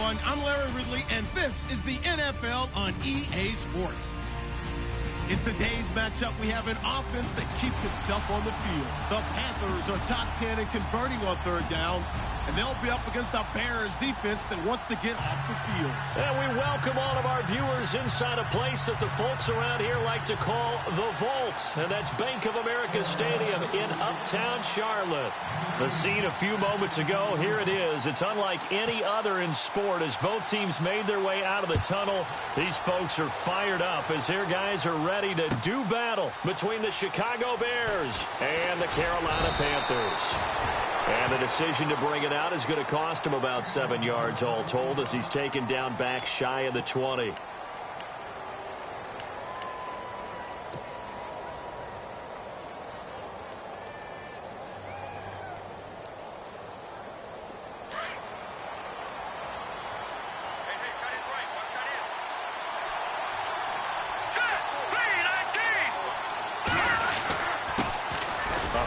everyone. I'm Larry Ridley, and this is the NFL on EA Sports. In today's matchup, we have an offense that keeps itself on the field. The Panthers are top 10 in converting on third down, and they'll be up against the Bears defense that wants to get off the field. And we welcome all of our viewers inside a place that the folks around here like to call the Vault, and that's Bank of America Stadium in Uptown Charlotte. The scene a few moments ago, here it is. It's unlike any other in sport as both teams made their way out of the tunnel. These folks are fired up as their guys are ready to do battle between the Chicago Bears and the Carolina Panthers. And the decision to bring it out is going to cost him about 7 yards all told as he's taken down back shy of the 20.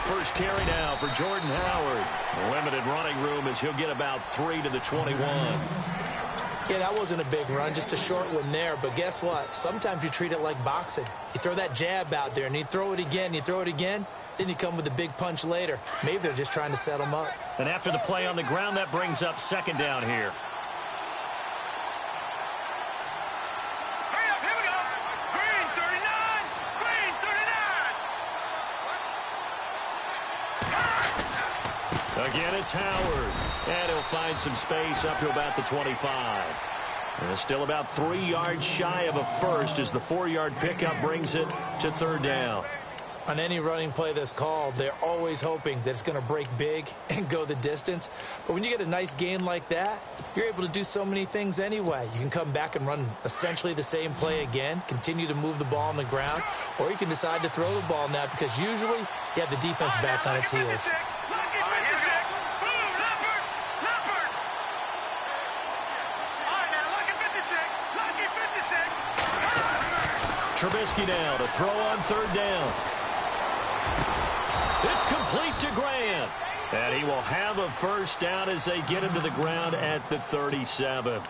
First carry now for Jordan Howard. Limited running room as he'll get about 3 to the 21. Yeah, that wasn't a big run, just a short one there. But guess what? Sometimes you treat it like boxing. You throw that jab out there, and you throw it again, then you come with a big punch later. Maybe they're just trying to set him up. And after the play on the ground, that brings up second down here. Again, it's Howard. And he'll find some space up to about the 25. And still about 3 yards shy of a first as the 4-yard pickup brings it to third down. On any running play that's called, they're always hoping that it's going to break big and go the distance. But when you get a nice gain like that, you're able to do so many things anyway. You can come back and run essentially the same play again, continue to move the ball on the ground, or you can decide to throw the ball now because usually you have the defense back on its heels. Trubisky now to throw on third down. It's complete to Grant. And he will have a first down as they get him to the ground at the 37.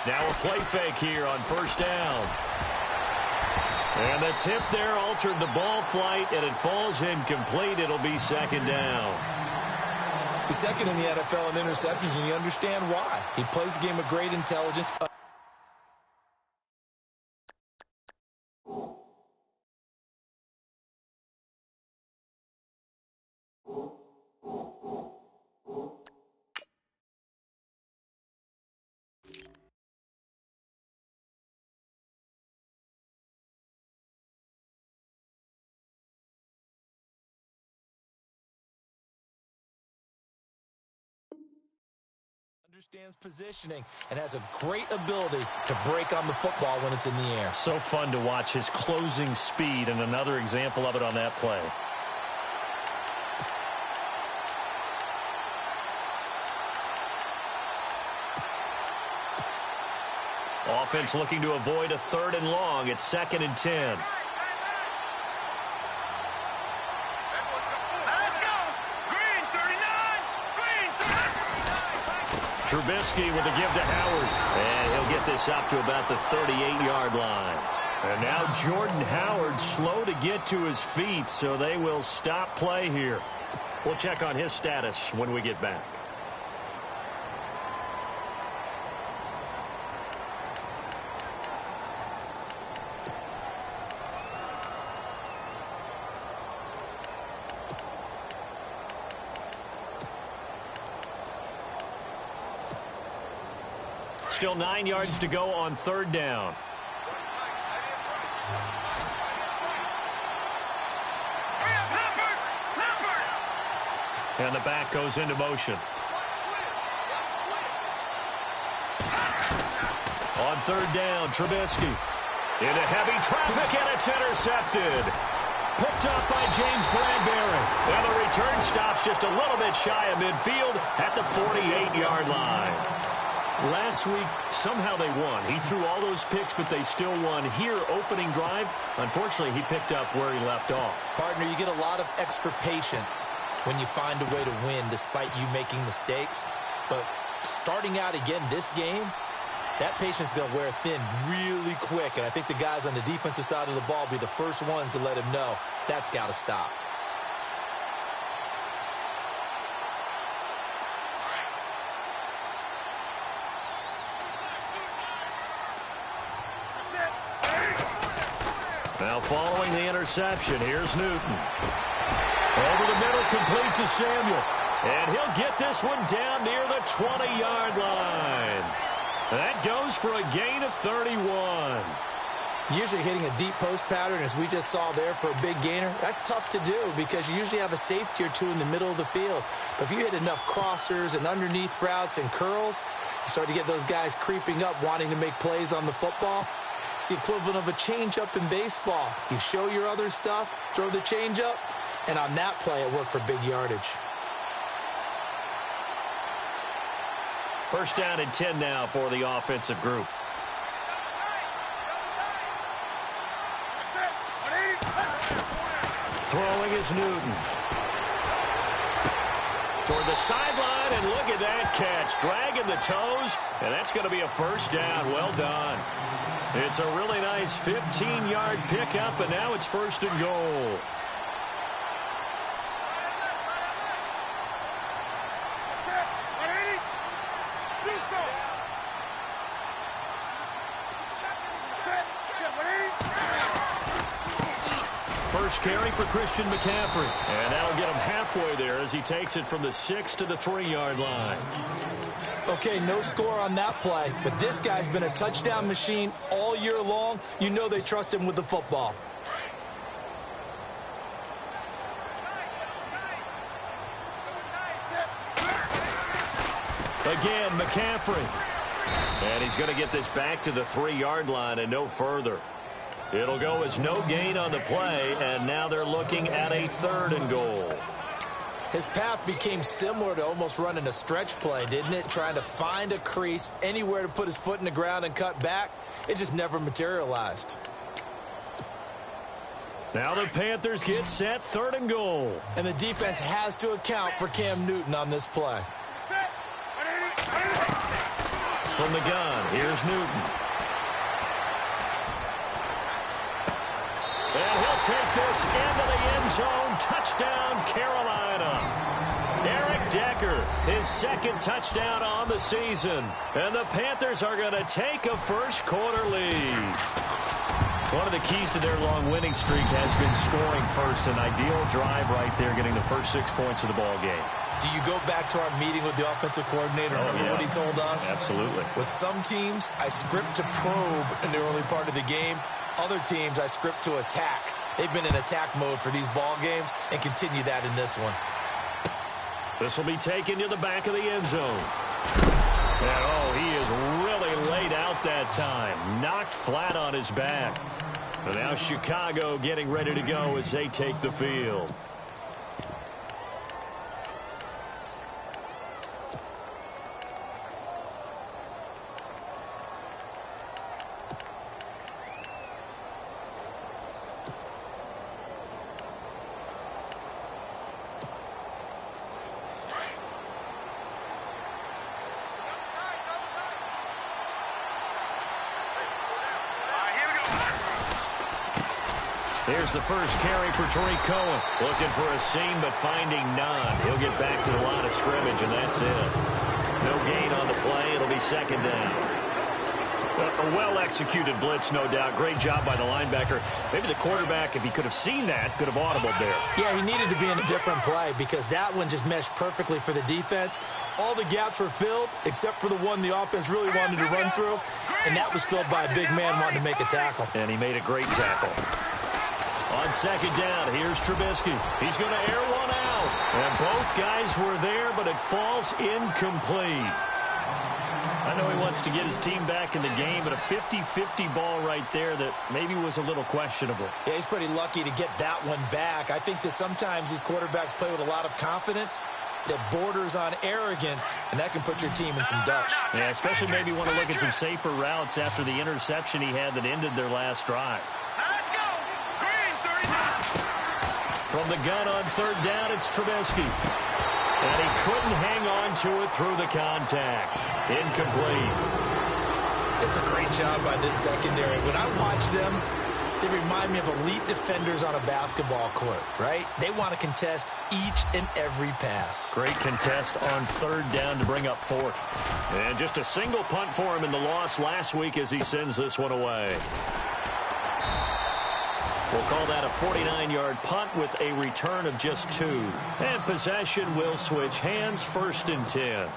Now a play fake here on first down. And the tip there altered the ball flight, and it falls incomplete. It'll be second down. He's second in the NFL in interceptions, and you understand why. He plays a game of great intelligence. Understands positioning and has a great ability to break on the football when it's in the air. So fun to watch his closing speed, and another example of it on that play. Offense looking to avoid a third and long. It's 2nd and 10. Trubisky with a give to Howard. And he'll get this up to about the 38-yard line. And now Jordan Howard slow to get to his feet, so they will stop play here. We'll check on his status when we get back. Still 9 yards to go on third down. And the back goes into motion. On third down, Trubisky. Into heavy traffic, and it's intercepted. Picked up by James Bradbury. And the return stops just a little bit shy of midfield at the 48-yard line. Last week, somehow they won. He threw all those picks, but they still won. Here, opening drive, unfortunately, he picked up where he left off. Partner, you get a lot of extra patience when you find a way to win despite you making mistakes. But starting out again this game, that patience is going to wear thin really quick. And I think the guys on the defensive side of the ball will be the first ones to let him know that's got to stop. Now following the interception, here's Newton. Over the middle, complete to Samuel. And he'll get this one down near the 20-yard line. That goes for a gain of 31. Usually hitting a deep post pattern, as we just saw there, for a big gainer, that's tough to do because you usually have a safety or two in the middle of the field. But if you hit enough crossers and underneath routes and curls, you start to get those guys creeping up, wanting to make plays on the football. It's the equivalent of a changeup in baseball. You show your other stuff, throw the changeup, and on that play, it worked for big yardage. First down and 10 now for the offensive group. Throwing is Newton. Toward the sideline, and look at that catch. Dragging the toes, and that's going to be a first down. Well done. It's a really nice 15-yard pickup, and now it's first and goal. First carry for Christian McCaffrey. And that'll get him halfway there as he takes it from the 6 to the 3-yard line. Okay, no score on that play, but this guy's been a touchdown machine all year long. You know they trust him with the football. Again, McCaffrey. And he's going to get this back to the 3-yard line and no further. It'll go as no gain on the play, and now they're looking at a 3rd and goal. His path became similar to almost running a stretch play, didn't it? Trying to find a crease, anywhere to put his foot in the ground and cut back. It just never materialized. Now the Panthers get set, 3rd and goal. And the defense has to account for Cam Newton on this play. From the gun, here's Newton. And he'll take this into the end zone. Touchdown, Carolina. Eric Decker, his 2nd touchdown on the season. And the Panthers are going to take a first-quarter lead. One of the keys to their long winning streak has been scoring first. An ideal drive right there, getting the first 6 points of the ball game. Do you go back to our meeting with the offensive coordinator? Remember what he told us? Absolutely. With some teams, I script to probe in the early part of the game. Other teams, I script to attack. They've been in attack mode for these ball games and continue that in this one. This will be taken to the back of the end zone. And, oh, he is really laid out that time. Knocked flat on his back. And now Chicago getting ready to go as they take the field. Here's the first carry for Tariq Cohen. Looking for a seam, but finding none. He'll get back to the line of scrimmage, and that's it. No gain on the play. It'll be 2nd down. A well-executed blitz, no doubt. Great job by the linebacker. Maybe the quarterback, if he could have seen that, could have audibled there. Yeah, he needed to be in a different play because that one just meshed perfectly for the defense. All the gaps were filled except for the one the offense really wanted to run through, and that was filled by a big man wanting to make a tackle. And he made a great tackle. On 2nd down, here's Trubisky. He's going to air one out. And both guys were there, but it falls incomplete. I know he wants to get his team back in the game, but a 50-50 ball right there that maybe was a little questionable. Yeah, he's pretty lucky to get that one back. I think that sometimes these quarterbacks play with a lot of confidence that borders on arrogance, and that can put your team in some Dutch. Yeah, especially maybe want to look at some safer routes after the interception he had that ended their last drive. Let's go! Green, 39! From the gun on third down, it's Trubisky. And he couldn't hang on to it through the contact. Incomplete. It's a great job by this secondary. When I watch them, they remind me of elite defenders on a basketball court, right? They want to contest each and every pass. Great contest on third down to bring up fourth. And just a single punt for him in the loss last week as he sends this one away. We'll call that a 49-yard punt with a return of just 2. And possession will switch hands, 1st and 10.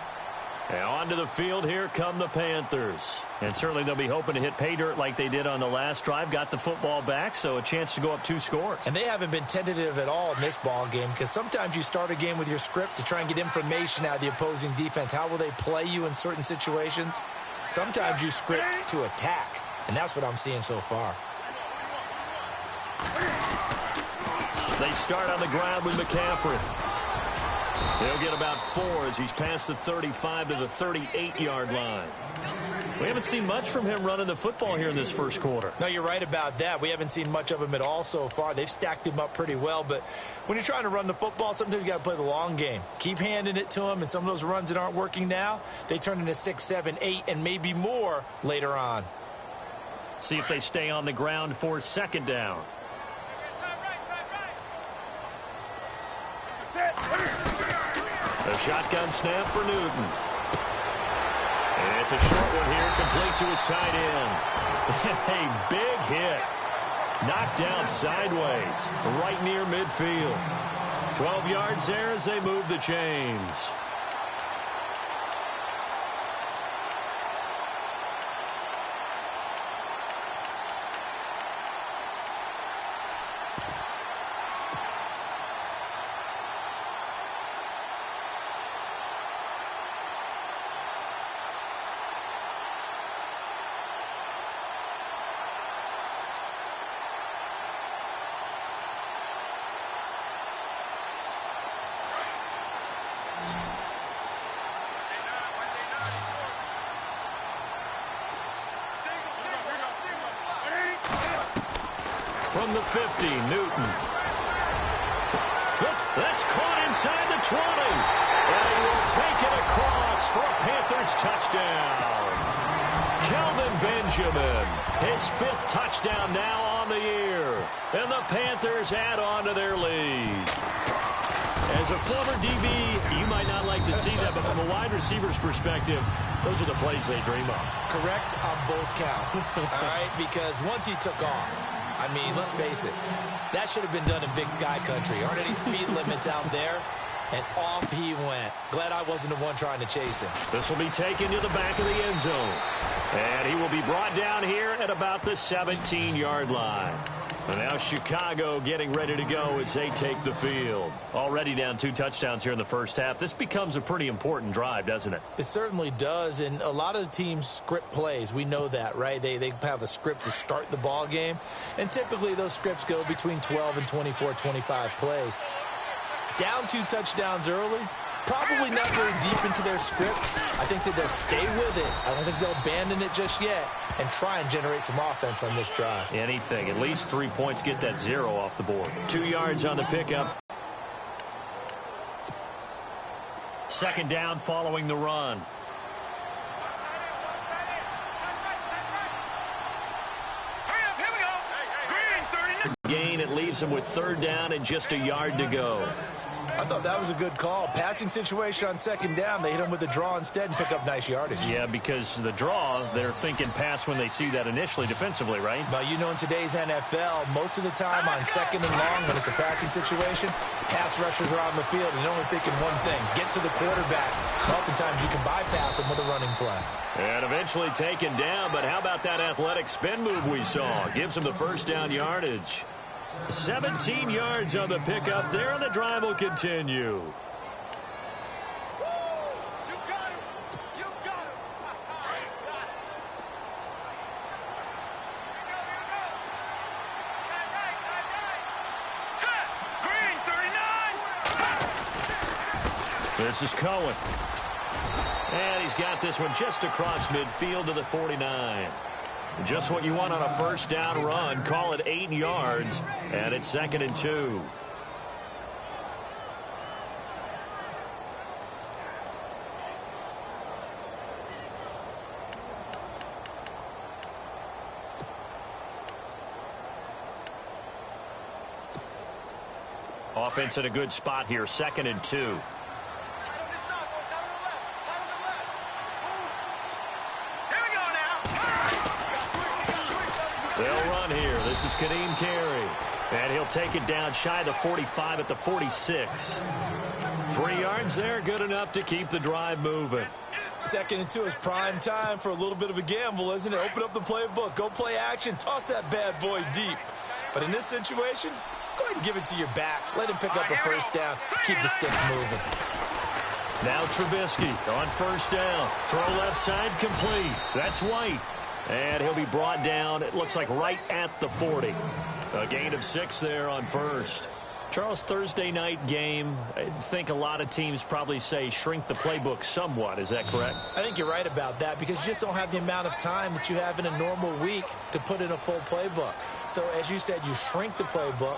Now onto the field, here come the Panthers. And certainly they'll be hoping to hit pay dirt like they did on the last drive. Got the football back, so a chance to go up 2 scores. And they haven't been tentative at all in this ball game, because sometimes you start a game with your script to try and get information out of the opposing defense. How will they play you in certain situations? Sometimes you script to attack, and that's what I'm seeing so far. They start on the ground with McCaffrey. He'll get about 4 as he's past the 35 to the 38-yard line. We haven't seen much from him running the football here in this first quarter. No, you're right about that. We haven't seen much of him at all so far. They've stacked him up pretty well, but when you're trying to run the football, sometimes you got to play the long game. Keep handing it to him, and some of those runs that aren't working now, they turn into 6, 7, 8, and maybe more later on. See if they stay on the ground for 2nd down. A shotgun snap for Newton. And it's a short one here, complete to his tight end. A big hit. Knocked down sideways, right near midfield. 12 yards there as they move the chains. From the 50, Newton. Look, that's caught inside the 20. And he will take it across for a Panthers touchdown. Kelvin Benjamin, his 5th touchdown now on the year. And the Panthers add on to their lead. As a former DB, you might not like to see that, but from a wide receiver's perspective, those are the plays they dream of. Correct on both counts, all right? Because once he took off, I mean, let's face it, that should have been done in Big Sky Country. Aren't any speed limits out there? And off he went. Glad I wasn't the one trying to chase him. This will be taken to the back of the end zone. And he will be brought down here at about the 17-yard line. And now Chicago getting ready to go as they take the field. Already down 2 touchdowns here in the first half. This becomes a pretty important drive, doesn't it? It certainly does, and a lot of the teams script plays. We know that, right? They have a script to start the ball game, and typically those scripts go between 12 and 24, 25 plays. Down 2 touchdowns early, probably not very deep into their script. I think that they'll stay with it. I don't think they'll abandon it just yet and try and generate some offense on this drive. Anything. At least 3 points, get that 0 off the board. 2 yards on the pickup. 2nd down following the run. Gain, it leaves him with 3rd down and just a yard to go. I thought that was a good call. Passing situation on 2nd down. They hit him with the draw instead and pick up nice yardage. Yeah, because the draw, they're thinking pass when they see that initially defensively, right? But you know, in today's NFL, most of the time on 2nd and long, when it's a passing situation, pass rushers are on the field and they're only thinking one thing, get to the quarterback. Oftentimes you can bypass them with a running play. And eventually taken down, but how about that athletic spin move we saw? Gives him the 1st down yardage. 17 yards on the pickup there, and the drive will continue. This is Cohen. And he's got this one just across midfield to the 49. Just what you want on a first down run. Call it 8 yards, and it's 2nd and 2. Offense in a good spot here, 2nd and 2. They'll run here. This is Kadeem Carey. And he'll take it down shy of the 45 at the 46. 3 yards there, good enough to keep the drive moving. 2nd and 2 is prime time for a little bit of a gamble, isn't it? Open up the playbook, go play action, toss that bad boy deep. But in this situation, go ahead and give it to your back. Let him pick up a first down. Keep the sticks moving. Now Trubisky on first down. Throw left side complete. That's White. And he'll be brought down, it looks like right at the 40. A gain of 6 there on first. Charles, Thursday night game, I think a lot of teams probably say shrink the playbook somewhat. Is that correct? I think you're right about that because you just don't have the amount of time that you have in a normal week to put in a full playbook. So as you said, you shrink the playbook,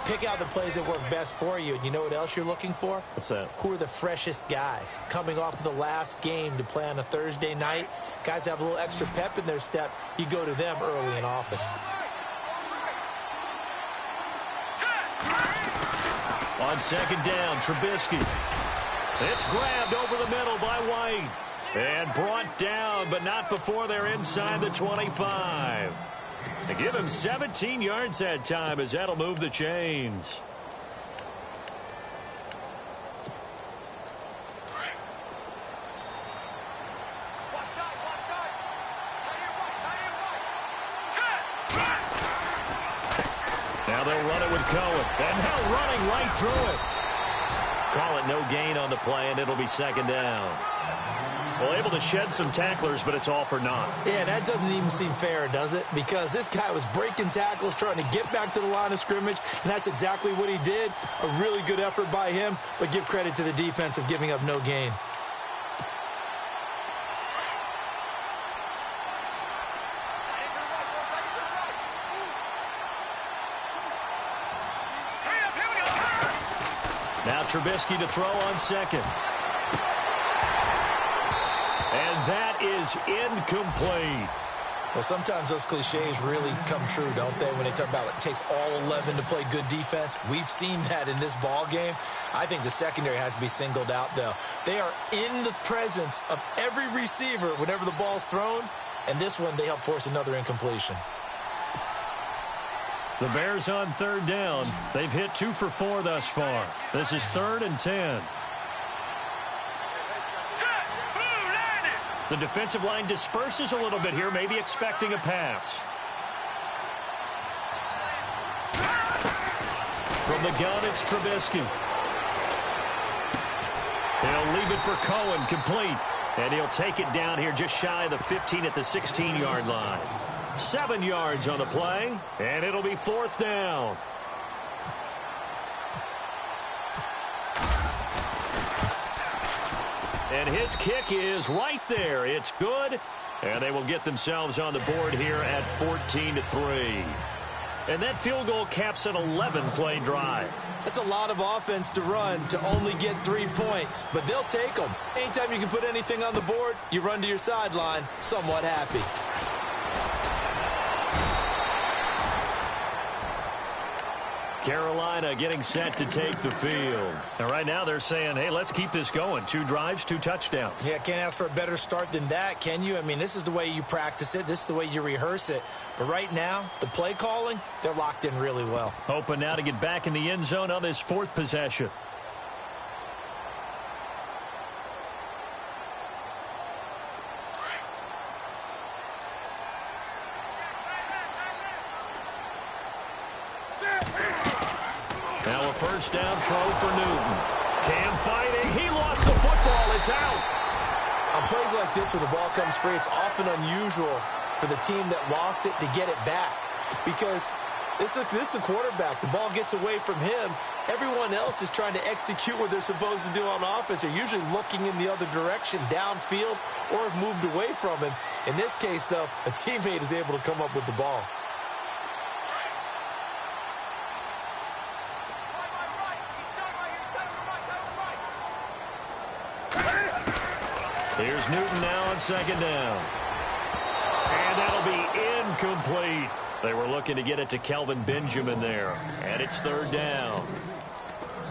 pick out the plays that work best for you. And you know what else you're looking for? What's that? Who are the freshest guys coming off of the last game to play on a Thursday night? Guys have a little extra pep in their step. You go to them early and often. On 2nd down, Trubisky. It's grabbed over the middle by White. And brought down, but not before they're inside the 25. They give him 17 yards that time as that'll move the chains. Now they'll run it with Cohen. And now running right through it. Call it no gain on the play, and it'll be 2nd down. Well, able to shed some tacklers, but it's all for naught. Yeah, that doesn't even seem fair, does it? Because this guy was breaking tackles, trying to get back to the line of scrimmage, and that's exactly what he did. A really good effort by him, but give credit to the defense of giving up no gain. Now Trubisky to throw on 2nd. And that is incomplete. Well, sometimes those cliches really come true, don't they, when they talk about it takes all 11 to play good defense. We've seen that in this ball game. I think the secondary has to be singled out, though. They are in the presence of every receiver whenever the ball's thrown, and this one they help force another incompletion. The Bears on 3rd down. They've hit 2 for 4 thus far. This is 3rd and 10. The defensive line disperses a little bit here, maybe expecting a pass. From the gun, it's Trubisky. He'll leave it for Cohen, complete. And he'll take it down here just shy of the 15 at the 16-yard line. 7 yards on the play, and it'll be 4th down. And his kick is right there. It's good, and they will get themselves on the board here at 14-3. And that field goal caps an 11-play drive. That's a lot of offense to run to only get 3 points, but they'll take them. Anytime you can put anything on the board, you run to your sideline somewhat happy. Carolina getting set to take the field. And right now they're saying, hey, let's keep this going. 2 drives, 2 touchdowns. Yeah, can't ask for a better start than that, can you? I mean, this is the way you practice it. This is the way you rehearse it. But right now, the play calling, they're locked in really well. Hoping now to get back in the end zone on this 4th possession. Now a first down throw for Newton. Cam fighting. He lost the football. It's out. On plays like this where the ball comes free, it's often unusual for the team that lost it to get it back. Because This is a quarterback. The ball gets away from him. Everyone else is trying to execute what they're supposed to do on offense. They're usually looking in the other direction, downfield, or have moved away from him. In this case, though, a teammate is able to come up with the ball. Here's Newton now on second down. And that'll be incomplete. They were looking to get it to Kelvin Benjamin there. And it's third down.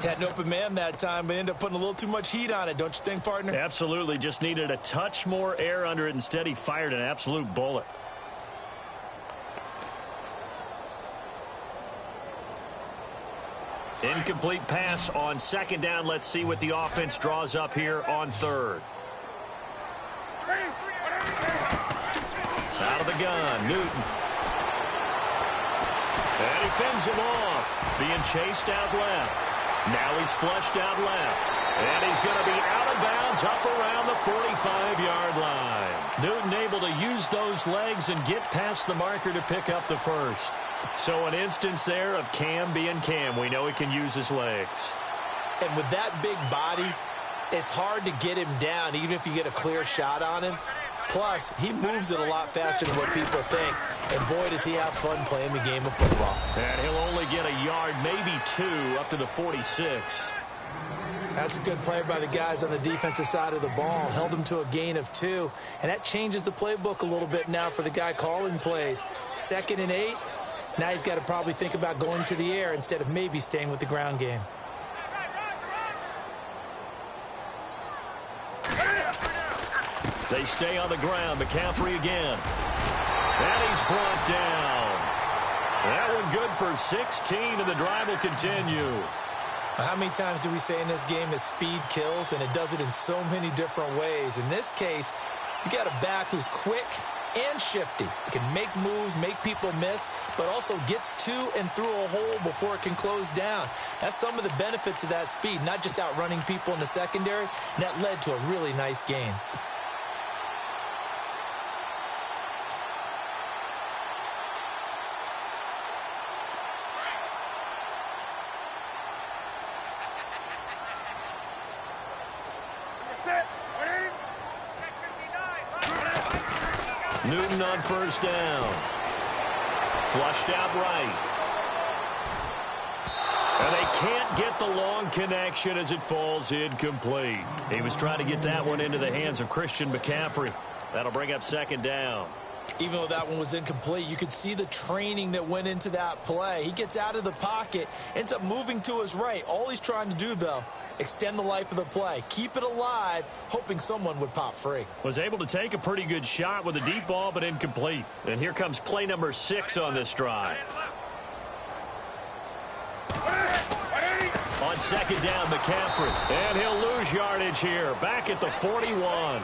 Had an open man that time, but ended up putting a little too much heat on it, don't you think, partner? Absolutely. Just needed a touch more air under it. Instead, he fired an absolute bullet. Incomplete pass on second down. Let's see what the offense draws up here on third. Out of the gun, Newton. And he fends him off. Being chased out left. Now he's flushed out left. And he's going to be out of bounds up around the 45-yard line. Newton able to use those legs and get past the marker to pick up the first. So an instance there of Cam being Cam. We know he can use his legs. And with that big body, it's hard to get him down, even if you get a clear shot on him. Plus, he moves it a lot faster than what people think. And boy, does he have fun playing the game of football. And he'll only get a yard, maybe two, up to the 46. That's a good play by the guys on the defensive side of the ball. Held him to a gain of 2. And that changes the playbook a little bit now for the guy calling plays. 2nd and 8. Now he's got to probably think about going to the air instead of maybe staying with the ground game. They stay on the ground. McCaffrey again. And he's brought down. That one good for 16, and the drive will continue. How many times do we say in this game that speed kills, and it does it in so many different ways? In this case, you got a back who's quick and shifty. He can make moves, make people miss, but also gets to and through a hole before it can close down. That's some of the benefits of that speed, not just outrunning people in the secondary, and that led to a really nice gain. Newton on first down. Flushed out right. And they can't get the long connection as it falls incomplete. He was trying to get that one into the hands of Christian McCaffrey. That'll bring up second down. Even though that one was incomplete, you could see the training that went into that play. He gets out of the pocket, ends up moving to his right. All he's trying to do, though, extend the life of the play. Keep it alive, hoping someone would pop free. Was able to take a pretty good shot with a deep ball, but incomplete. And here comes play number 6 on this drive. On second down, McCaffrey. And he'll lose yardage here, back at the 41.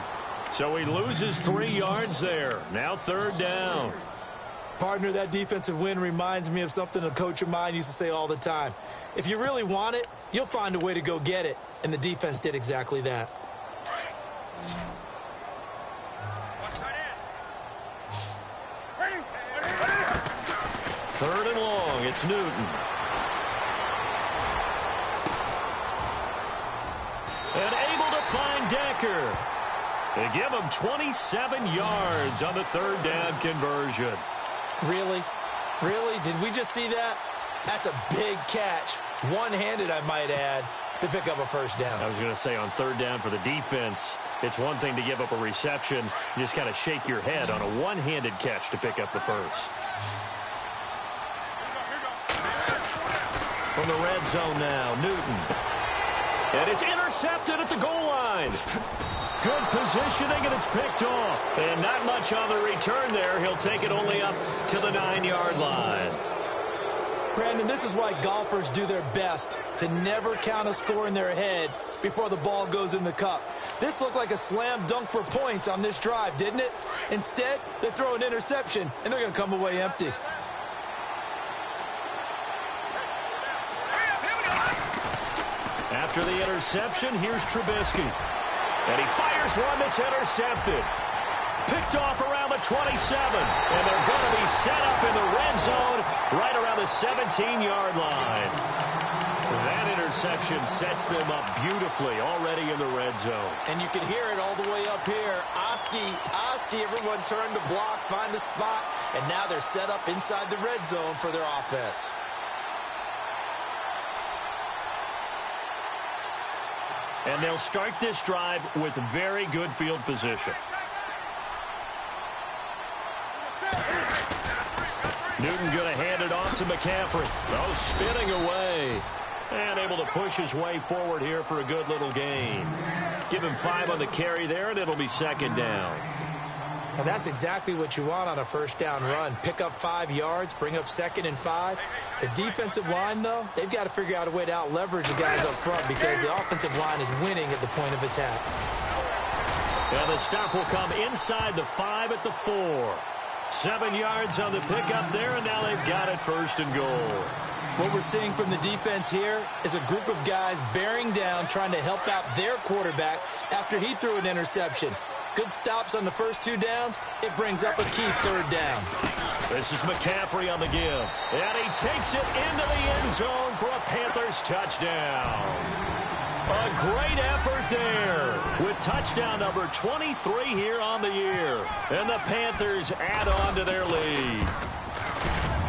So he loses 3 yards there. Now third down. Partner, that defensive win reminds me of something a coach of mine used to say all the time. If you really want it, you'll find a way to go get it. And the defense did exactly that. Third and long, it's Newton. And able to find Decker. They give him 27 yards on the third down conversion. Really? Really? Did we just see that? That's a big catch. One-handed, I might add, to pick up a first down. I was going to say on third down for the defense, it's one thing to give up a reception. You just kind of shake your head on a one-handed catch to pick up the first. From the red zone now, Newton. And it's intercepted at the goal line. Good positioning, and it's picked off. And not much on the return there. He'll take it only up to the 9-yard line. Brandon, this is why golfers do their best to never count a score in their head before the ball goes in the cup. This looked like a slam dunk for points on this drive, didn't it? Instead, they throw an interception, and they're going to come away empty. After the interception, here's Trubisky. And he fires one that's intercepted. Picked off around the 27. And they're going to be set up in the red zone right around the 17-yard line. That interception sets them up beautifully already in the red zone. And you can hear it all the way up here. Oski, everyone turned to block, find a spot, and now they're set up inside the red zone for their offense. And they'll start this drive with very good field position. Newton going to hand it off to McCaffrey. Oh, spinning away. And able to push his way forward here for a good little gain. Give him 5 on the carry there, and it'll be second down. And that's exactly what you want on a first down run. Pick up 5 yards, bring up 2nd and 5. The defensive line, though, they've got to figure out a way to out-leverage the guys up front because the offensive line is winning at the point of attack. And the stop will come inside the 5 at the 4. 7 yards on the pickup there, and now they've got it 1st and goal. What we're seeing from the defense here is a group of guys bearing down, trying to help out their quarterback after he threw an interception. Good stops on the first 2 downs. It brings up a key 3rd down. This is McCaffrey on the give. And he takes it into the end zone for a Panthers touchdown. A great effort there with touchdown number 23 here on the year. And the Panthers add on to their lead.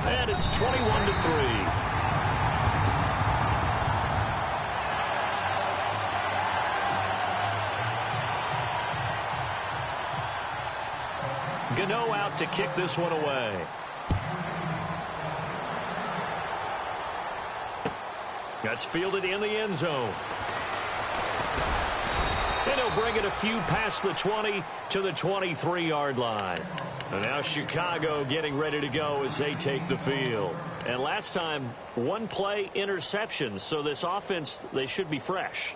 And it's 21-3. Gano out to kick this one away. That's fielded in the end zone. And he'll bring it a few past the 20 to the 23-yard line. And now Chicago getting ready to go as they take the field. And last time, 1-play interceptions. So this offense, they should be fresh.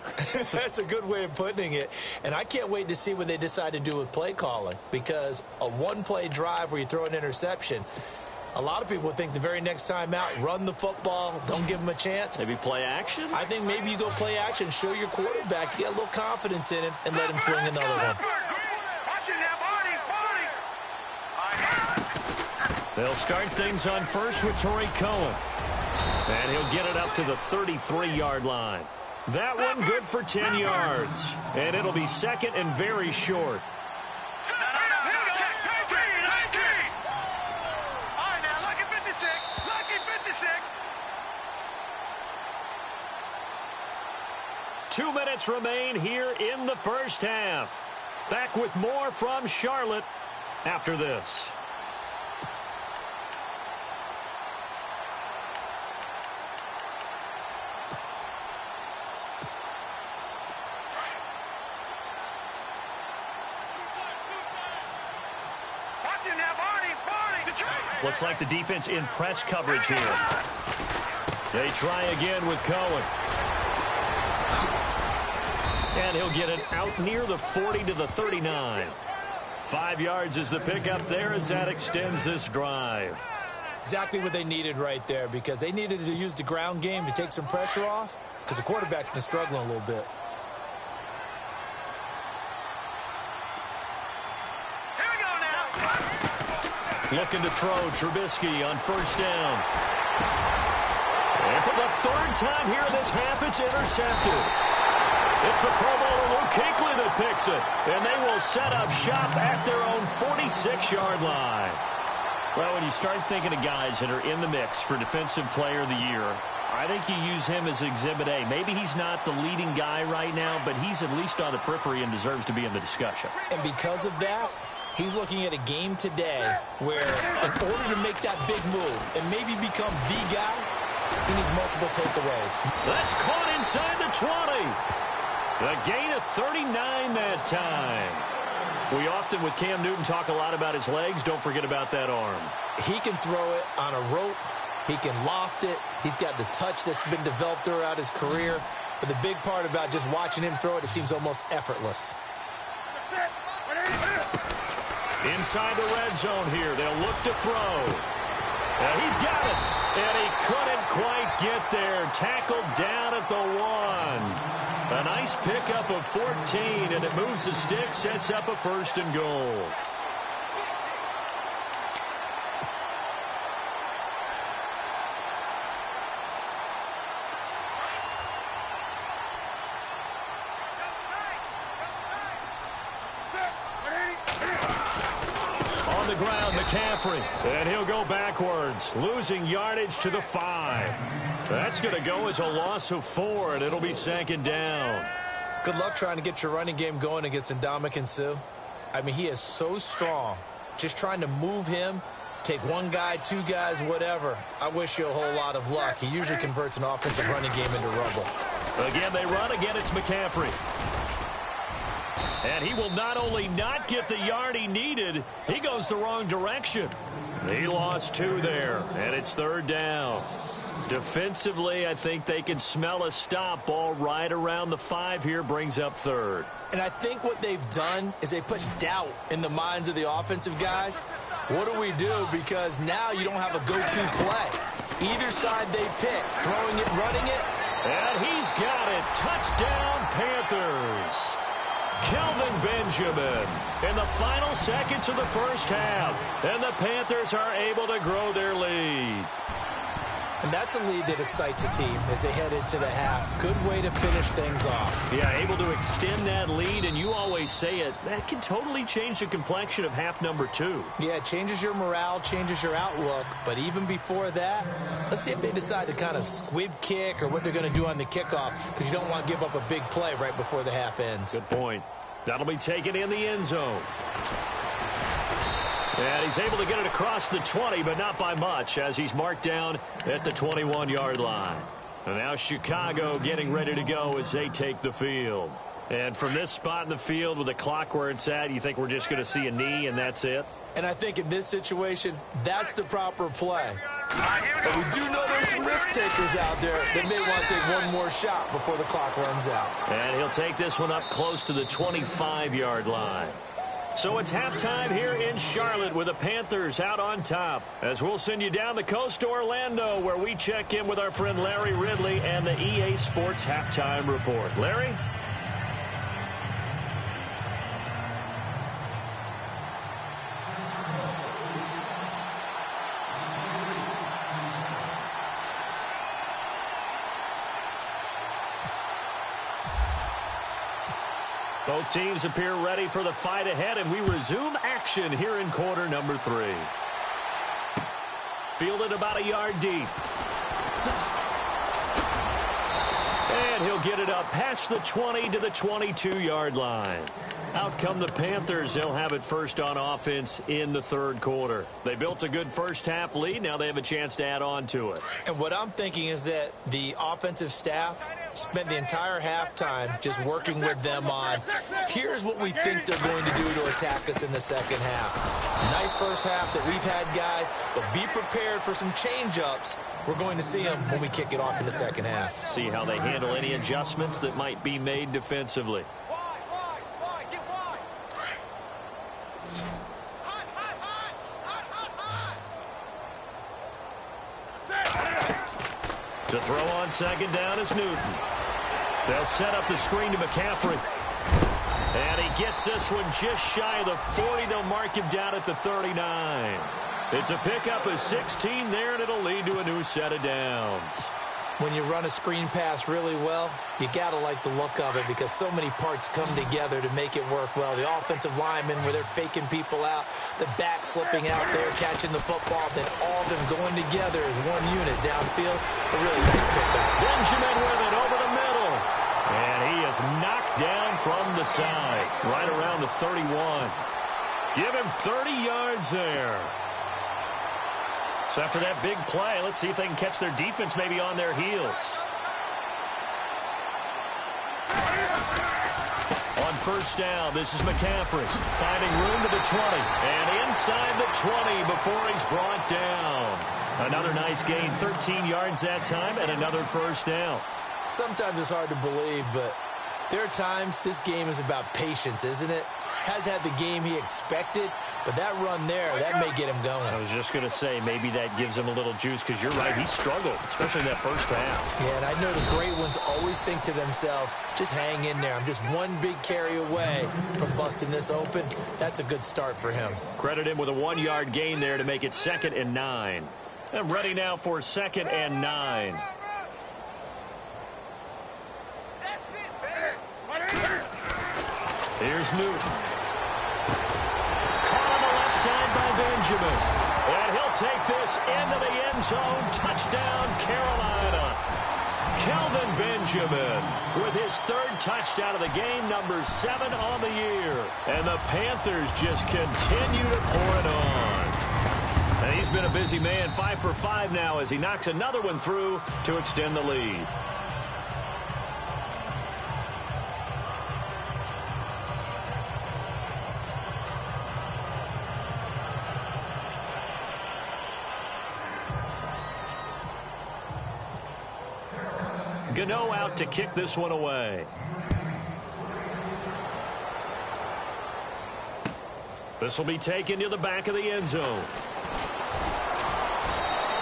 That's a good way of putting it. And I can't wait to see what they decide to do with play calling. Because a 1-play drive where you throw an interception, a lot of people would think the very next time out, run the football, don't give them a chance. Maybe play action? I think maybe you go play action, show your quarterback, get a little confidence in him, and let him fling another one. They'll start things on first with Torrey Cohen. And he'll get it up to the 33-yard line. That one good for 10 yards. And it'll be second and very short. Two minutes remain here in the first half. Back with more from Charlotte after this. Looks like the defense in press coverage here. They try again with Cohen. And he'll get it out near the 40 to the 39. 5 yards is the pickup there as that extends this drive. Exactly what they needed right there because they needed to use the ground game to take some pressure off because the quarterback's been struggling a little bit. Looking to throw Trubisky on first down. And for the 3rd time here this half, it's intercepted. It's the Pro Bowler Luke Kuechly that picks it. And they will set up shop at their own 46-yard line. Well, when you start thinking of guys that are in the mix for Defensive Player of the Year, I think you use him as Exhibit A. Maybe he's not the leading guy right now, but he's at least on the periphery and deserves to be in the discussion. And because of that, he's looking at a game today where in order to make that big move and maybe become the guy, he needs multiple takeaways. That's caught inside the 20. A gain of 39 that time. We often, with Cam Newton, talk a lot about his legs. Don't forget about that arm. He can throw it on a rope. He can loft it. He's got the touch that's been developed throughout his career. But the big part about just watching him throw it, it seems almost effortless. Inside the red zone here. They'll look to throw. And he's got it. And he couldn't quite get there. Tackled down at the 1. A nice pickup of 14, and it moves the stick, sets up a 1st and goal. ground, McCaffrey. And he'll go backwards, losing yardage to the 5. That's going to go as a loss of 4, and it'll be 2nd down. Good luck trying to get your running game going against Ndamukong Suh. I mean, he is so strong. Just trying to move him, take one guy, two guys, whatever. I wish you a whole lot of luck. He usually converts an offensive running game into rubble. Again, they run. Again, it's McCaffrey. And he will not only not get the yard he needed, he goes the wrong direction. He lost 2 there, and it's 3rd down. Defensively, I think they can smell a stop. Ball right around the 5 here, brings up 3rd. And I think what they've done is they put doubt in the minds of the offensive guys. What do we do? Because now you don't have a go-to play. Either side they pick, throwing it, running it. And he's got it. Touchdown, Panthers. Kelvin Benjamin in the final seconds of the first half. And the Panthers are able to grow their lead. And that's a lead that excites a team as they head into the half. Good way to finish things off. Yeah, able to extend that lead, and you always say it, that can totally change the complexion of half number 2. Yeah, it changes your morale, changes your outlook. But even before that, let's see if they decide to kind of squib kick or what they're going to do on the kickoff, because you don't want to give up a big play right before the half ends. Good point. That'll be taken in the end zone. And he's able to get it across the 20, but not by much, as he's marked down at the 21-yard line. And now Chicago getting ready to go as they take the field. And from this spot in the field with the clock where it's at, you think we're just going to see a knee and that's it? And I think in this situation, that's the proper play. But we do know there's some risk takers out there that may want to take one more shot before the clock runs out. And he'll take this one up close to the 25-yard line. So it's halftime here in Charlotte with the Panthers out on top. As we'll send you down the coast to Orlando, where we check in with our friend Larry Ridley and the EA Sports Halftime Report. Larry? Both teams appear ready for the fight ahead, and we resume action here in quarter number 3. Fielded about a yard deep. And he'll get it up past the 20 to the 22-yard line. Out come the Panthers. They'll have it first on offense in the 3rd quarter. They built a good first-half lead. Now they have a chance to add on to it. And what I'm thinking is that the offensive staff spent the entire halftime just working with them on, here's what we think they're going to do to attack us in the second half. Nice first half that we've had, guys, but be prepared for some change-ups. We're going to see them when we kick it off in the second half. See how they handle any adjustments that might be made defensively. To throw on second down is Newton. They'll set up the screen to McCaffrey. And he gets this one just shy of the 40. They'll mark him down at the 39. It's a pickup of 16 there, and it'll lead to a new set of downs. When you run a screen pass really well, you got to like the look of it because so many parts come together to make it work well. The offensive linemen where they're faking people out, the back slipping out there, catching the football, then all of them going together as one unit downfield. A really nice pickup. Benjamin with it over the middle. And he is knocked down from the side, right around the 31. Give him 30 yards there. So after that big play, let's see if they can catch their defense maybe on their heels. On first down, this is McCaffrey finding room to the 20 and inside the 20 before he's brought down. Another nice gain, 13 yards that time, and another first down. Sometimes it's hard to believe, but there are times this game is about patience, isn't it? Has had the game he expected, but that run there, that may get him going. I was just going to say, maybe that gives him a little juice, because you're right, he struggled, especially in that first half. Yeah, and I know the great ones always think to themselves, just hang in there. I'm just one big carry away from busting this open. That's a good start for him. Credit him with a 1-yard gain there to make it 2nd and 9. And ready now for 2nd and 9. Here's Newton. Caught on the left side by Benjamin. And he'll take this into the end zone. Touchdown, Carolina. Kelvin Benjamin with his third touchdown of the game, number 7 on the year. And the Panthers just continue to pour it on. And he's been a busy man, 5 for 5 now as he knocks another one through to extend the lead. Gano out to kick this one away. This will be taken to the back of the end zone.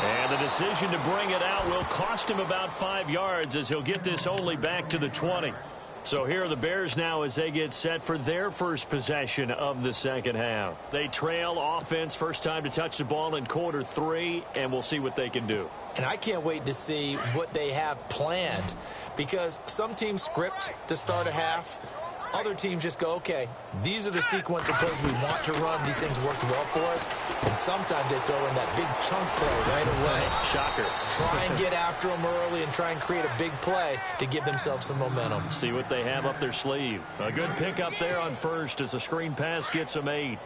And the decision to bring it out will cost him about 5 yards as he'll get this only back to the 20. So here are the Bears now as they get set for their first possession of the second half. They trail offense, first time to touch the ball in quarter 3, and we'll see what they can do. And I can't wait to see what they have planned, because some teams script to start a half. Other teams just go, okay, these are the sequence of plays we want to run. These things worked well for us. And sometimes they throw in that big chunk play right away. Shocker. Try and get after them early and try and create a big play to give themselves some momentum. See what they have up their sleeve. A good pickup there on first as the screen pass gets them 8.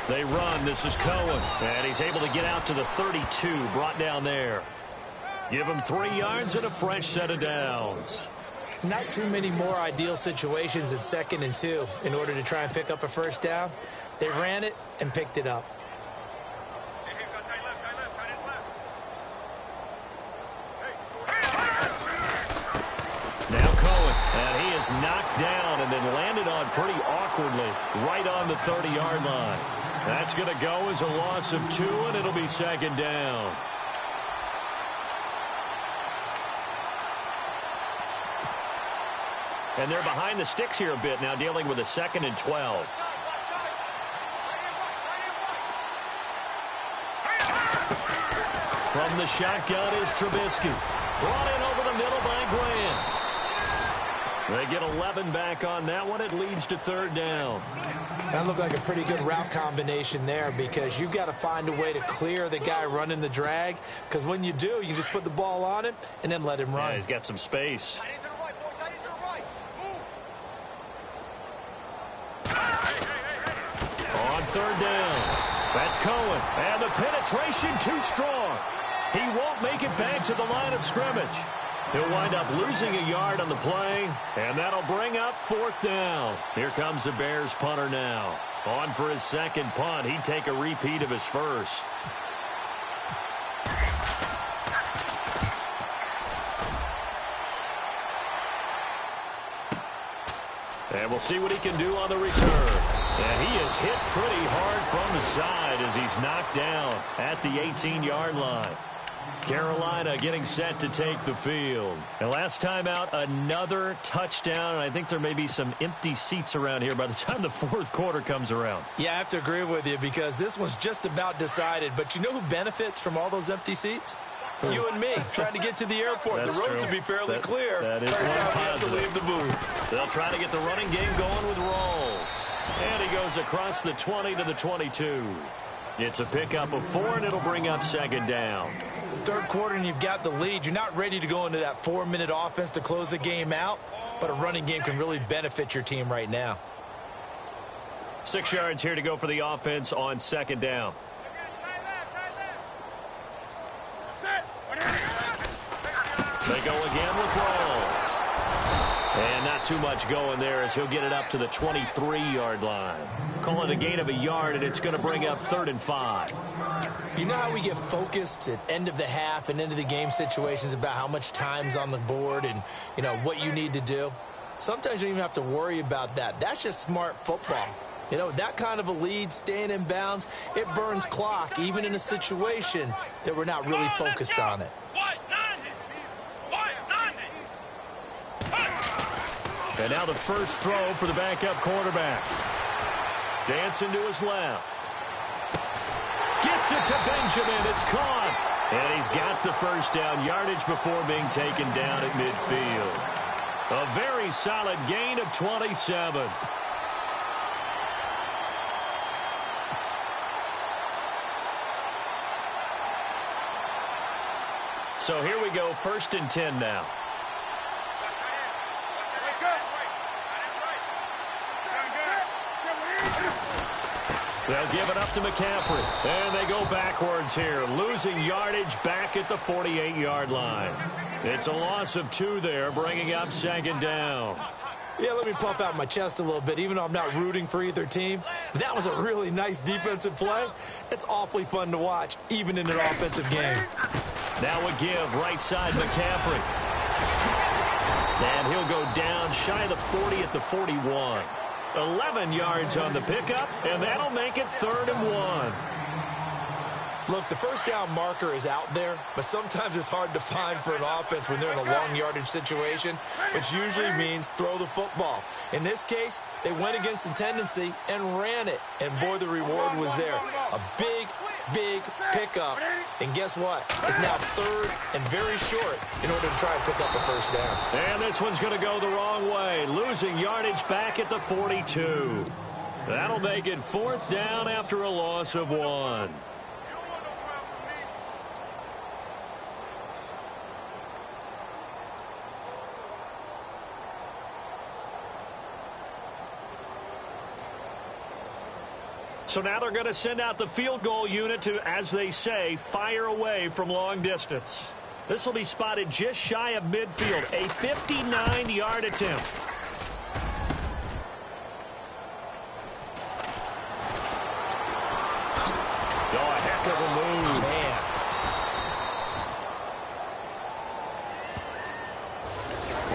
They run. This is Cohen. And he's able to get out to the 32. Brought down there. Give him 3 yards and a fresh set of downs. Not too many more ideal situations at 2nd and 2 in order to try and pick up a first down. They ran it and picked it up. Now Cohen. And he is knocked down and then landed on pretty awkwardly right on the 30-yard line. That's going to go as a loss of 2, and it'll be 2nd down. And they're behind the sticks here a bit now, dealing with a 2nd and 12. From the shotgun is Trubisky. Brought in over the middle by Grant. They get 11 back on that one. It leads to 3rd down. That looked like a pretty good route combination there, because you've got to find a way to clear the guy running the drag, because when you do, you just put the ball on him and then let him run. Yeah, he's got some space. On 3rd down. That's Cohen. And the penetration too strong. He won't make it back to the line of scrimmage. He'll wind up losing a yard on the play, and that'll bring up 4th down. Here comes the Bears punter now. On for his 2nd punt. He'd take a repeat of his first. And we'll see what he can do on the return. And he is hit pretty hard from the side as he's knocked down at the 18-yard line. Carolina getting set to take the field. And last time out, another touchdown. And I think there may be some empty seats around here by the time the 4th quarter comes around. Yeah, I have to agree with you, because this one's just about decided. But you know who benefits from all those empty seats? You and me, trying to get to the airport. That's the roads true. will be fairly clear that is every time we have to positive. leave the booth. They'll try to get the running game going with Rawls. And he goes across the 20 to the 22. It's a pickup of 4, and it'll bring up 2nd down. 3rd quarter and you've got the lead. You're not ready to go into that 4-minute offense to close the game out, but a running game can really benefit your team right now. 6 yards here to go for the offense on 2nd down. They go again with Rawls. And not too much going there as he'll get it up to the 23-yard line. Call it a gain of a yard, and it's going to bring up 3rd and 5. You know how we get focused at end of the half and end of the game situations about how much time's on the board and, you know, what you need to do? Sometimes you don't even have to worry about that. That's just smart football. You know, that kind of a lead, staying in bounds, it burns clock, even in a situation that we're not really focused on it. And now the first throw for the backup quarterback. Dancing to his left. Gets it to Benjamin. It's caught. And he's got the first down yardage before being taken down at midfield. A very solid gain of 27. So here we go, 1st and 10 now. They'll give it up to McCaffrey. And they go backwards here, losing yardage back at the 48-yard line. It's a loss of 2 there, bringing up 2nd down. Yeah, let me puff out my chest a little bit, even though I'm not rooting for either team. That was a really nice defensive play. It's awfully fun to watch, even in an offensive game. Now a give, right side, McCaffrey. And he'll go down shy of the 40 at the 41. 11 yards on the pickup, and that'll make it 3rd and 1. Look, the first down marker is out there, but sometimes it's hard to find for an offense when they're in a long yardage situation, which usually means throw the football. In this case, they went against the tendency and ran it, and boy, the reward was there. A big pickup, and guess what? It's now 3rd and very short in order to try and pick up a first down. And this one's going to go the wrong way, losing yardage back at the 42. That'll make it 4th down after a loss of 1. So now they're going to send out the field goal unit to, as they say, fire away from long distance. This will be spotted just shy of midfield, a 59-yard attempt. Oh, a heck of a move. Man.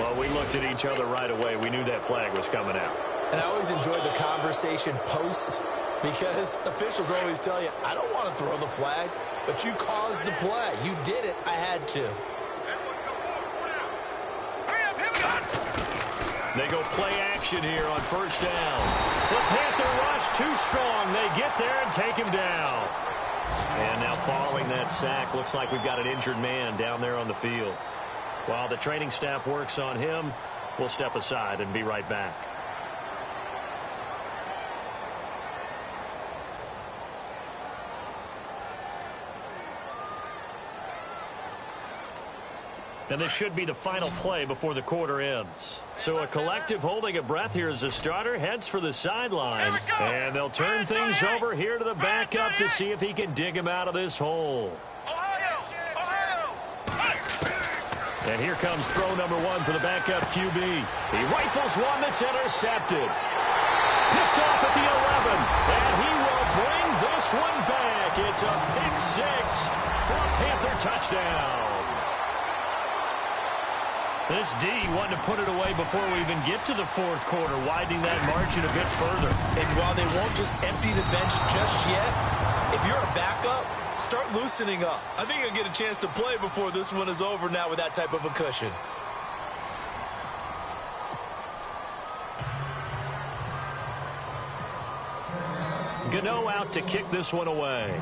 Well, we looked at each other right away. We knew that flag was coming out. And I always enjoy the conversation post, because officials always tell you, I don't want to throw the flag, but you caused the play. You did it. I had to. They go play action here on 1st down. The Panther rush too strong. They get there and take him down. And now following that sack, looks like we've got an injured man down there on the field. While the training staff works on him, we'll step aside and be right back. And this should be the final play before the quarter ends. So a collective holding of breath here as the starter heads for the sideline. And they'll turn things over here to the backup to see if he can dig him out of this hole. And here comes throw number 1 for the backup QB. He rifles one that's intercepted. Picked off at the 11. And he will bring this one back. It's a pick 6 for a Panther touchdown. This D wanting to put it away before we even get to the 4th quarter, widening that margin a bit further. And while they won't just empty the bench just yet, if you're a backup, start loosening up. I think you'll get a chance to play before this one is over now with that type of a cushion. Gano out to kick this one away.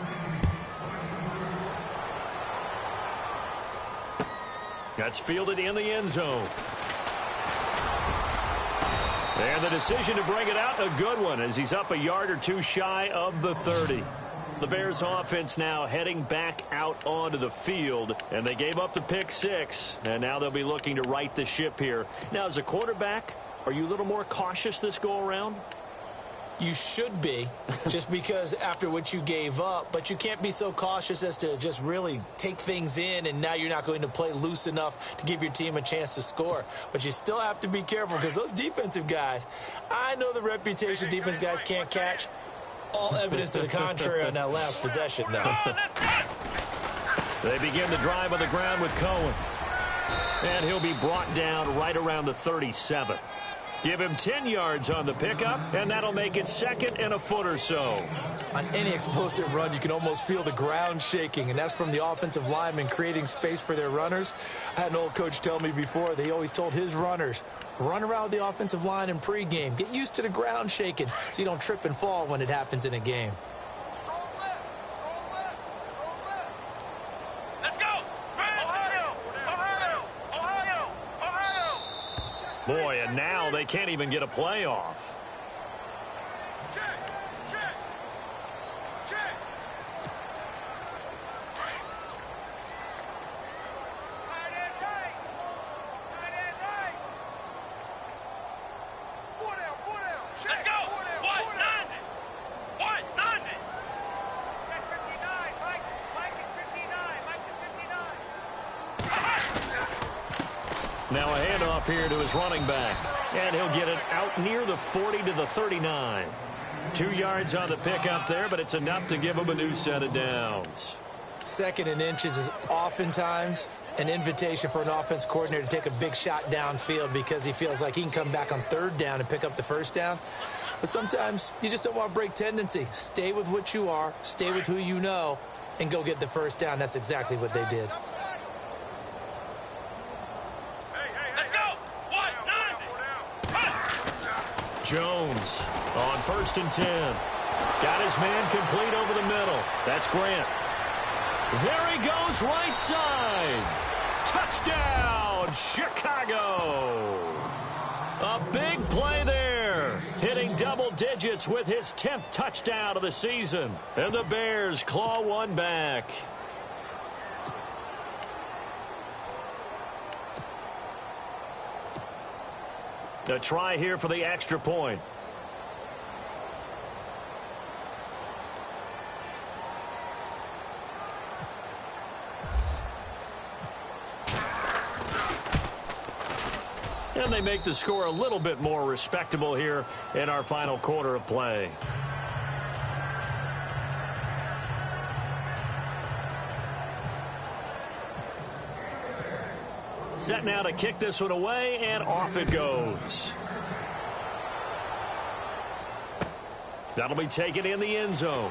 That's fielded in the end zone. And the decision to bring it out, a good one, as he's up a yard or 2 shy of the 30. The Bears offense now heading back out onto the field, and they gave up the pick 6, and now they'll be looking to right the ship here. Now, as a quarterback, are you a little more cautious this go around? You should be, just because after what you gave up, but you can't be so cautious as to just really take things in, and now you're not going to play loose enough to give your team a chance to score. But you still have to be careful, because those defensive guys, I know the reputation defense guys can't catch. All evidence to the contrary on that last possession, though. They begin the drive on the ground with Cohen. And he'll be brought down right around the 37. Give him 10 yards on the pickup, and that'll make it 2nd and a foot or so. On any explosive run, you can almost feel the ground shaking, and that's from the offensive linemen creating space for their runners. I had an old coach tell me before, they always told his runners, run around the offensive line in pregame. Get used to the ground shaking so you don't trip and fall when it happens in a game. they can't even get a play off. Now a handoff here to his running back. And he'll get it out near the 40 to the 39. 2 yards on the pickup there, but it's enough to give him a new set of downs. 2nd and inches is oftentimes an invitation for an offense coordinator to take a big shot downfield because he feels like he can come back on 3rd down and pick up the 1st down. But sometimes you just don't want to break tendency. Stay with what you are, stay with who you know, and go get the 1st down. That's exactly what they did. Jones on 1st and 10. Got his man complete over the middle. That's Grant. There he goes, right side. Touchdown, Chicago. A big play there. Hitting double digits with his 10th touchdown of the season. And the Bears claw one back. A try here for the extra point. And they make the score a little bit more respectable here in our final quarter of play. Set now to kick this one away, and off it goes. That'll be taken in the end zone.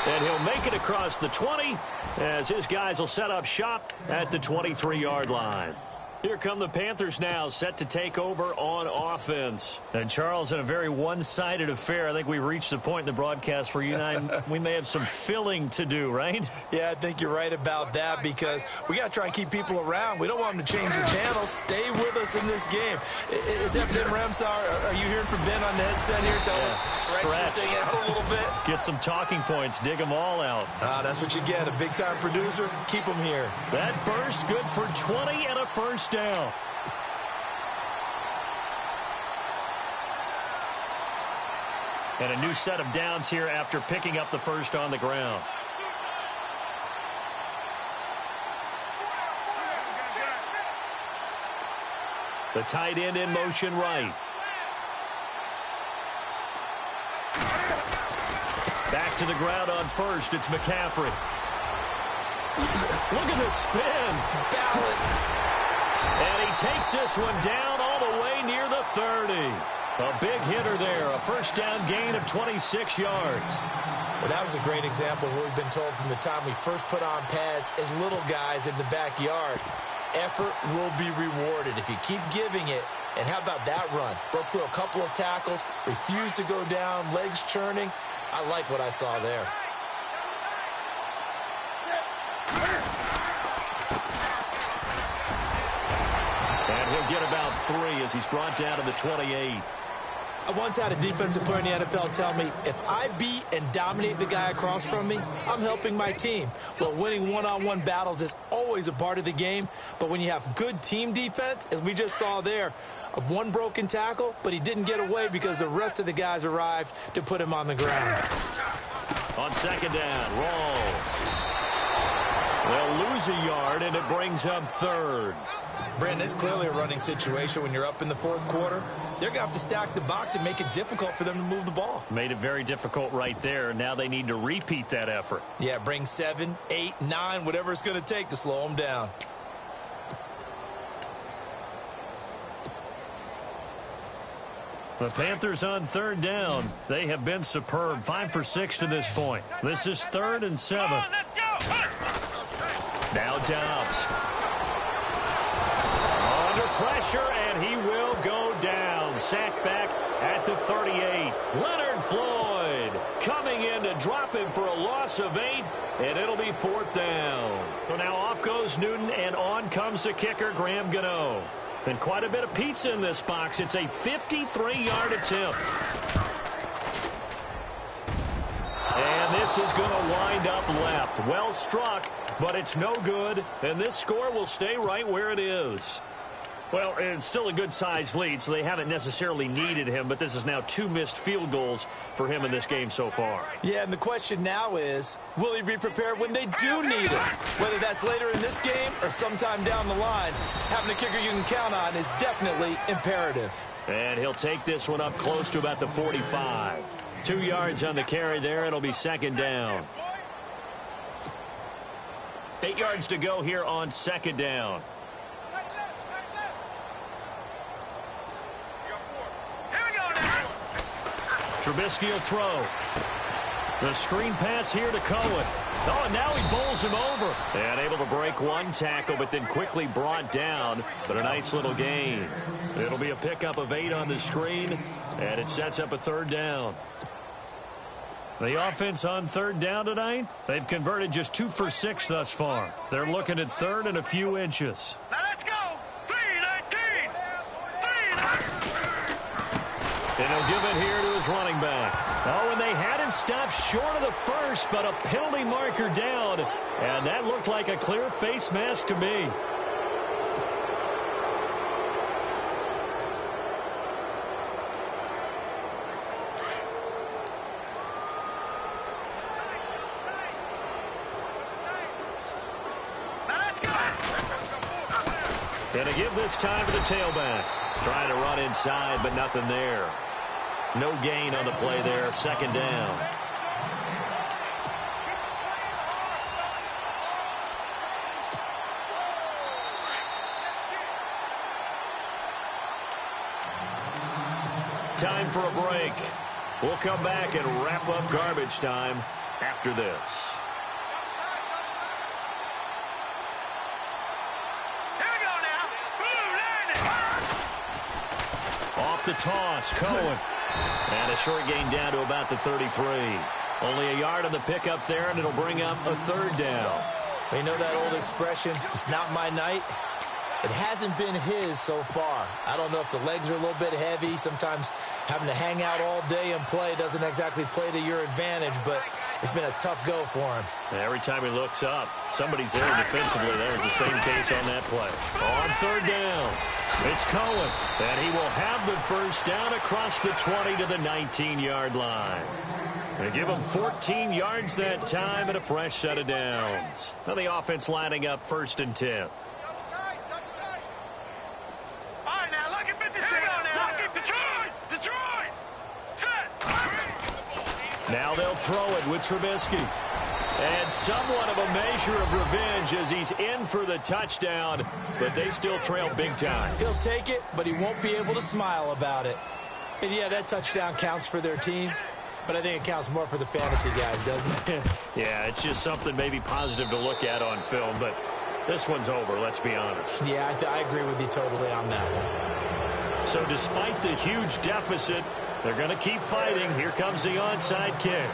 And he'll make it across the 20 as his guys will set up shop at the 23-yard line. Here come the Panthers now, set to take over on offense. And, Charles, in a very one-sided affair, I think we reached the point in the broadcast where you and I, we may have some filling to do, right? Yeah, I think you're right about that because we got to try and keep people around. We don't want them to change the channel. Stay with us in this game. Is that Ben Ramsar? Are you hearing from Ben on the headset here? Tell us, stretch this thing out a little bit. Get some talking points. Dig them all out. That's what you get. A big-time producer. Keep them here. That burst good for 20 and a 1st down. And a new set of downs here after picking up the 1st on the ground. The tight end in motion right. Back to the ground on 1st. It's McCaffrey. Look at this spin. Balance. And he takes this one down all the way near the 30. A big hitter there. A 1st down gain of 26 yards. Well, that was a great example of what we've been told from the time we first put on pads as little guys in the backyard. Effort will be rewarded if you keep giving it. And how about that run? Broke through a couple of tackles, refused to go down, legs churning. I like what I saw there. And he'll get about 3 as he's brought down to the 28. I once had a defensive player in the NFL tell me, if I beat and dominate the guy across from me, I'm helping my team. Well, winning one-on-one battles is always a part of the game, but when you have good team defense, as we just saw there, one broken tackle, but he didn't get away because the rest of the guys arrived to put him on the ground. On 2nd down, Rawls. They'll lose a yard, and it brings up 3rd. Brandon, it's clearly a running situation when you're up in the 4th quarter. They're going to have to stack the box and make it difficult for them to move the ball. Made it very difficult right there. Now they need to repeat that effort. Yeah, bring 7, 8, 9, whatever it's going to take to slow them down. The Panthers on 3rd down. They have been superb. 5 for 6 to this point. This is 3rd and 7. Now Dobbs. Under pressure, and he will go down. Sacked back at the 38. Leonard Floyd coming in to drop him for a loss of 8, and it'll be 4th down. So now off goes Newton, and on comes the kicker, Graham Gano. And quite a bit of pizza in this box. It's a 53-yard attempt. And this is going to wind up left. Well struck, but it's no good. And this score will stay right where it is. Well, it's still a good-sized lead, so they haven't necessarily needed him, but this is now 2 missed field goals for him in this game so far. Yeah, and the question now is, will he be prepared when they do need him? Whether that's later in this game or sometime down the line, having a kicker you can count on is definitely imperative. And he'll take this one up close to about the 45. 2 yards on the carry there. It'll be second down. 8 yards to go here on second down. Trubisky will throw. The screen pass here to Cohen. Oh, and now he bowls him over. And able to break one tackle, but then quickly brought down. But a nice little gain. It'll be a pickup of 8 on the screen, and it sets up a third down. The offense on third down tonight, they've converted just 2 for 6 thus far. They're looking at third and a few inches. Now let's go. 3-19. 3-19. And he'll give it here to his running back. Oh, and they had him stopped short of the first, but a penalty marker down. And that looked like a clear face mask to me. Going to give this time to the tailback. Trying to run inside, but nothing there. No gain on the play there. Second down. Time for a break. We'll come back and wrap up garbage time after this. The toss, Cohen. And a short gain down to about the 33. Only a yard on the pickup there, and it'll bring up a third down. You know that old expression, it's not my night? It hasn't been his so far. I don't know if the legs are a little bit heavy. Sometimes having to hang out all day and play doesn't exactly play to your advantage, but it's been a tough go for him. Every time he looks up, somebody's there defensively. There's the same case on that play. On third down, it's Cohen, and he will have the first down across the 20 to the 19-yard line. They give him 14 yards that time and a fresh set of downs. Now the offense lining up 1st and 10. Now they'll throw it with Trubisky. And somewhat of a measure of revenge as he's in for the touchdown, but they still trail big time. He'll take it, but he won't be able to smile about it. And yeah, that touchdown counts for their team, but I think it counts more for the fantasy guys, doesn't it? Yeah, it's just something maybe positive to look at on film, but this one's over, let's be honest. Yeah, I agree with you totally on that one. So despite the huge deficit, they're going to keep fighting. Here comes the onside kick.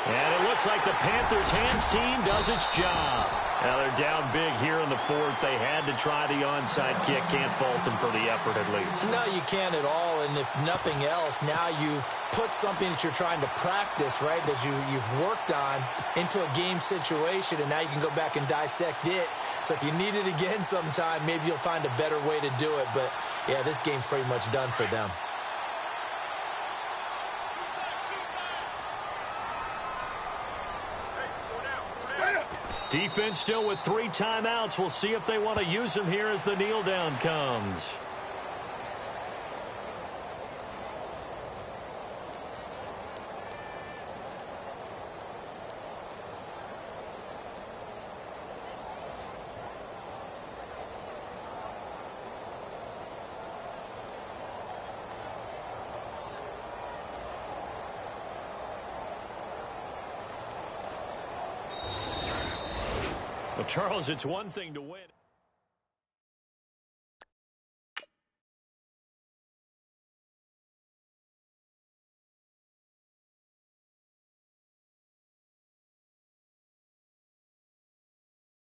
And it looks like the Panthers' hands team does its job. Now they're down big here in the 4th. They had to try the onside kick. Can't fault them for the effort at least. No, you can't at all. And if nothing else, now you've put something that you're trying to practice, right, that you've worked on into a game situation, and now you can go back and dissect it. So if you need it again sometime, maybe you'll find a better way to do it. But, yeah, this game's pretty much done for them. Defense still with 3 timeouts. We'll see if they want to use them here as the kneel down comes. Well, Charles, it's one thing to win.